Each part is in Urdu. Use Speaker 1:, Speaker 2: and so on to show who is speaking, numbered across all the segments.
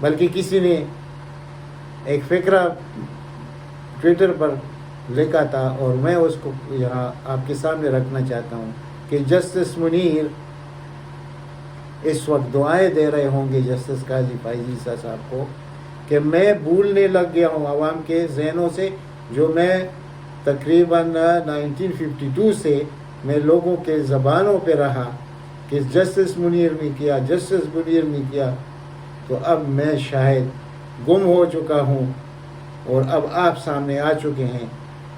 Speaker 1: بلکہ کسی نے ایک فقرہ ٹویٹر پر لکھا تھا اور میں اس کو یہاں آپ کے سامنے رکھنا چاہتا ہوں کہ جسٹس منیر اس وقت دعائیں دے رہے ہوں گے جسٹس قاضی فائز عیسیٰ صاحب کو کہ میں بھولنے لگ گیا ہوں عوام کے ذہنوں سے، جو میں تقریباً 1952 سے میں لوگوں کے زبانوں پہ رہا کہ جسٹس منیر نے کیا، جسٹس منیر نے کیا، تو اب میں شاید گم ہو چکا ہوں اور اب آپ سامنے آ چکے ہیں،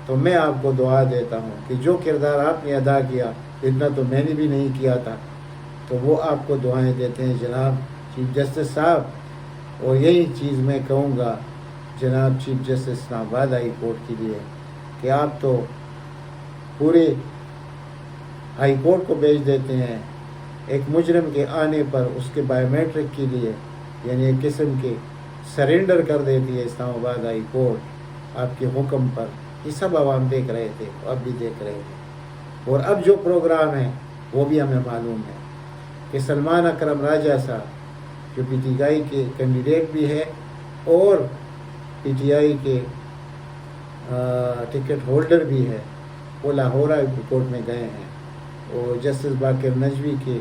Speaker 1: تو میں آپ کو دعا دیتا ہوں کہ جو کردار آپ نے ادا کیا اتنا تو میں نے بھی نہیں کیا تھا، تو وہ آپ کو دعائیں دیتے ہیں جناب چیف جسٹس صاحب۔ اور یہی چیز میں کہوں گا جناب چیف جسٹس اسلام آباد ہائی کورٹ کے لیے کہ آپ تو پورے ہائی کورٹ کو بھیج دیتے ہیں ایک مجرم کے آنے پر اس کے بایو میٹرک کے لیے، یعنی ایک قسم کے سرنڈر کر دیتی ہے اسلام آباد ہائی کورٹ آپ کے حکم پر۔ یہ سب عوام دیکھ رہے تھے، اب بھی دیکھ رہے ہیں، اور اب جو پروگرام ہے وہ بھی ہمیں معلوم ہے کہ سلمان اکرم راجہ صاحب جو پی ٹی آئی کے کینڈیڈیٹ بھی ہے اور پی ٹی آئی کے ٹکٹ ہولڈر بھی ہے، وہ لاہور ہائی کورٹ میں گئے ہیں اور جسٹس باقر نجوی کے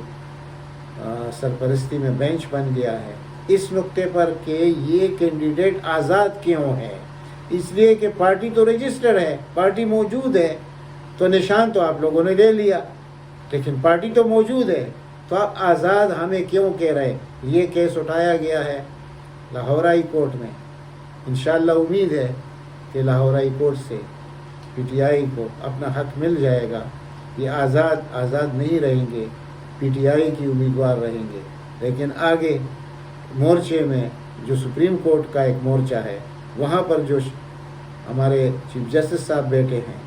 Speaker 1: سرپرستی میں بینچ بن گیا ہے اس نقطے پر کہ یہ کینڈیڈیٹ آزاد کیوں ہے۔ اس لیے کہ پارٹی تو رجسٹر ہے، پارٹی موجود ہے، تو نشان تو آپ لوگوں نے لے لیا، لیکن پارٹی تو موجود ہے، تو آپ آزاد ہمیں کیوں کہہ رہے؟ یہ کیس اٹھایا گیا ہے لاہور ہائی کورٹ میں۔ انشاءاللہ امید ہے کہ لاہور ہائی کورٹ سے پی ٹی آئی کو اپنا حق مل جائے گا، یہ آزاد نہیں رہیں گے، پی ٹی آئی کی امیدوار رہیں گے، لیکن آگے مورچے میں جو سپریم کورٹ کا ایک مورچہ ہے وہاں پر جو ہمارے چیف جسٹس صاحب بیٹھے ہیں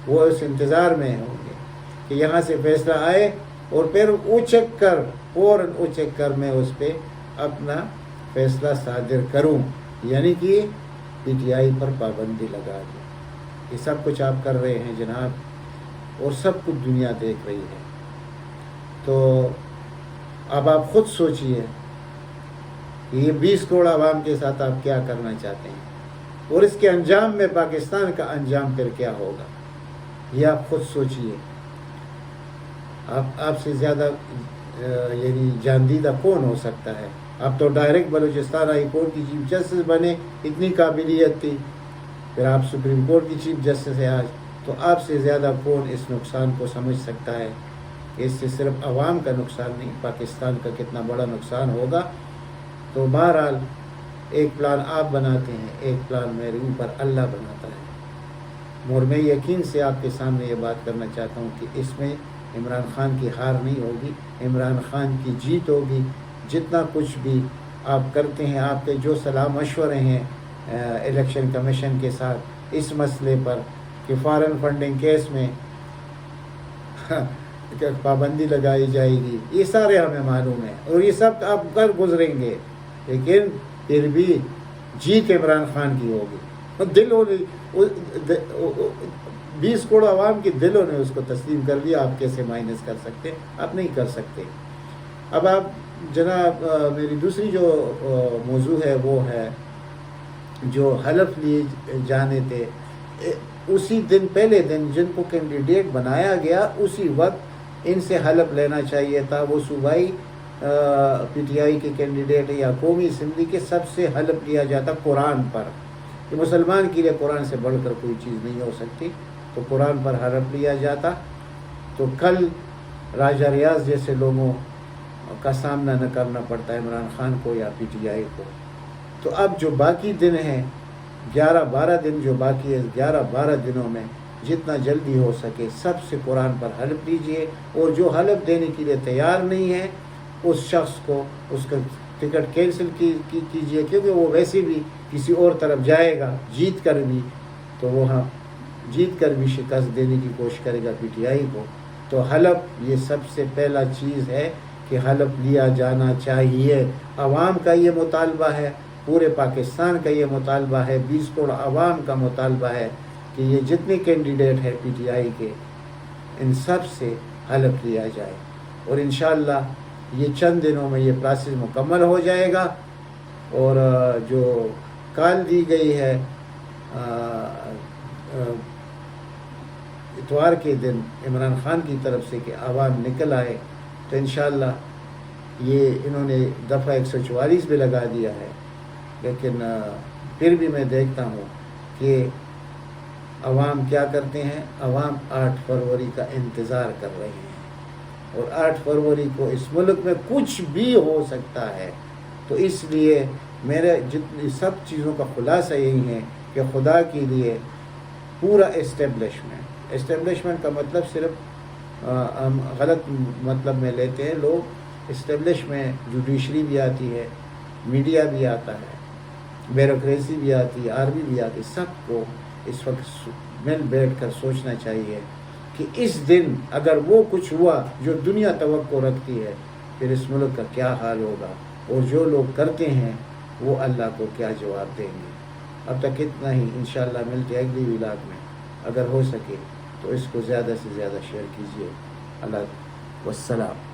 Speaker 1: وہ اس انتظار میں ہوں گے کہ یہاں سے فیصلہ آئے اور پھر فوراً اچک کر میں اس پہ اپنا فیصلہ صادر کروں، یعنی کہ پی ٹی آئی پر پابندی لگا دوں۔ یہ سب کچھ آپ کر رہے ہیں جناب، اور سب کچھ دنیا دیکھ رہی ہے، تو اب آپ خود سوچئے کہ یہ 20 کروڑ عوام کے ساتھ آپ کیا کرنا چاہتے ہیں، اور اس کے انجام میں پاکستان کا انجام پھر کیا ہوگا، یہ آپ خود سوچئے۔ آپ سے زیادہ یعنی جاندیدہ کون ہو سکتا ہے؟ آپ تو ڈائریکٹ بلوچستان ہائی کورٹ کی چیف جسٹس بنے، اتنی قابلیت تھی، پھر آپ سپریم کورٹ کی چیف جسٹس ہیں آج، تو آپ سے زیادہ کون اس نقصان کو سمجھ سکتا ہے کہ اس سے صرف عوام کا نقصان نہیں، پاکستان کا کتنا بڑا نقصان ہوگا۔ تو بہرحال ایک پلان آپ بناتے ہیں، ایک پلان میرے اوپر اللہ بناتا ہے، اور میں یقین سے آپ کے سامنے یہ بات کرنا چاہتا ہوں کہ اس میں عمران خان کی ہار نہیں ہوگی، عمران خان کی جیت ہوگی۔ جتنا کچھ بھی آپ کرتے ہیں، آپ کے جو صلاح مشورے ہیں الیکشن کمیشن کے ساتھ اس مسئلے پر کہ فارن فنڈنگ کیس میں پابندی لگائی جائے گی، یہ سارے ہمیں معلوم ہے اور یہ سب آپ کر گزریں گے، لیکن پھر بھی جیت عمران خان کی ہوگی۔ دلوں نے 20 کروڑ عوام کے دلوں نے اس کو تسلیم کر لیا، آپ کیسے مائنس کر سکتے؟ آپ نہیں کر سکتے۔ اب آپ جناب میری دوسری جو موضوع ہے وہ ہے جو حلف لیے جانے تھے، اسی دن پہلے دن جن کو کینڈیڈیٹ بنایا گیا اسی وقت ان سے حلف لینا چاہیے تھا۔ وہ صوبائی پی ٹی آئی کے کینڈیڈیٹ یا قومی اسمبلی کے سب سے حلف لیا جاتا قرآن پر، کہ مسلمان کے لیے قرآن سے بڑھ کر کوئی چیز نہیں ہو سکتی، تو قرآن پر حلف لیا جاتا۔ تو کل راجہ ریاض جیسے لوگوں کا سامنا نہ کرنا پڑتا ہے عمران خان کو یا پی ٹی آئی کو۔ تو اب جو باقی دن ہیں 11-12 دن جو باقی ہے، 11-12 دنوں میں جتنا جلدی ہو سکے سب سے قرآن پر حلف لیجئے، اور جو حلف دینے کے لیے تیار نہیں ہے اس شخص کو اس کا ٹکٹ کینسل کیجئے، کیونکہ وہ ویسے بھی کسی اور طرف جائے گا جیت کر بھی، تو وہاں جیت کر بھی شکست دینے کی کوشش کرے گا پی ٹی آئی کو۔ تو حلف یہ سب سے پہلا چیز ہے کہ حلف لیا جانا چاہیے۔ عوام کا یہ مطالبہ ہے، پورے پاکستان کا یہ مطالبہ ہے، 20 کروڑ عوام کا مطالبہ ہے کہ یہ جتنے کینڈیڈیٹ ہیں پی ٹی آئی کے ان سب سے حلف لیا جائے، اور انشاءاللہ یہ چند دنوں میں یہ پروسیس مکمل ہو جائے گا، اور جو کال دی گئی ہے اتوار کے دن عمران خان کی طرف سے کہ عوام نکل آئے، تو انشاءاللہ یہ انہوں نے دفعہ 144 بھی لگا دیا ہے، لیکن پھر بھی میں دیکھتا ہوں کہ عوام کیا کرتے ہیں، عوام 8 فروری کا انتظار کر رہے ہیں، اور 8 فروری کو اس ملک میں کچھ بھی ہو سکتا ہے۔ تو اس لیے میرے جتنی سب چیزوں کا خلاصہ یہی ہے کہ خدا کے لیے پورا اسٹیبلشمنٹ کا مطلب صرف ہم غلط مطلب میں لیتے ہیں لوگ۔ اسٹیبلش میں جوڈیشری بھی آتی ہے، میڈیا بھی آتا ہے، بیوروکریسی بھی آتی ہے، آرمی بھی آتی ہے۔ سب کو اس وقت مل بیٹھ کر سوچنا چاہیے کہ اس دن اگر وہ کچھ ہوا جو دنیا توقع رکھتی ہے، پھر اس ملک کا کیا حال ہوگا، اور جو لوگ کرتے ہیں وہ اللہ کو کیا جواب دیں گے۔ اب تک اتنا ہی، انشاءاللہ ملتے اگلی ولاگ میں۔ اگر ہو سکے تو اس کو زیادہ سے زیادہ شیئر کیجیے۔ اللہ والسلام۔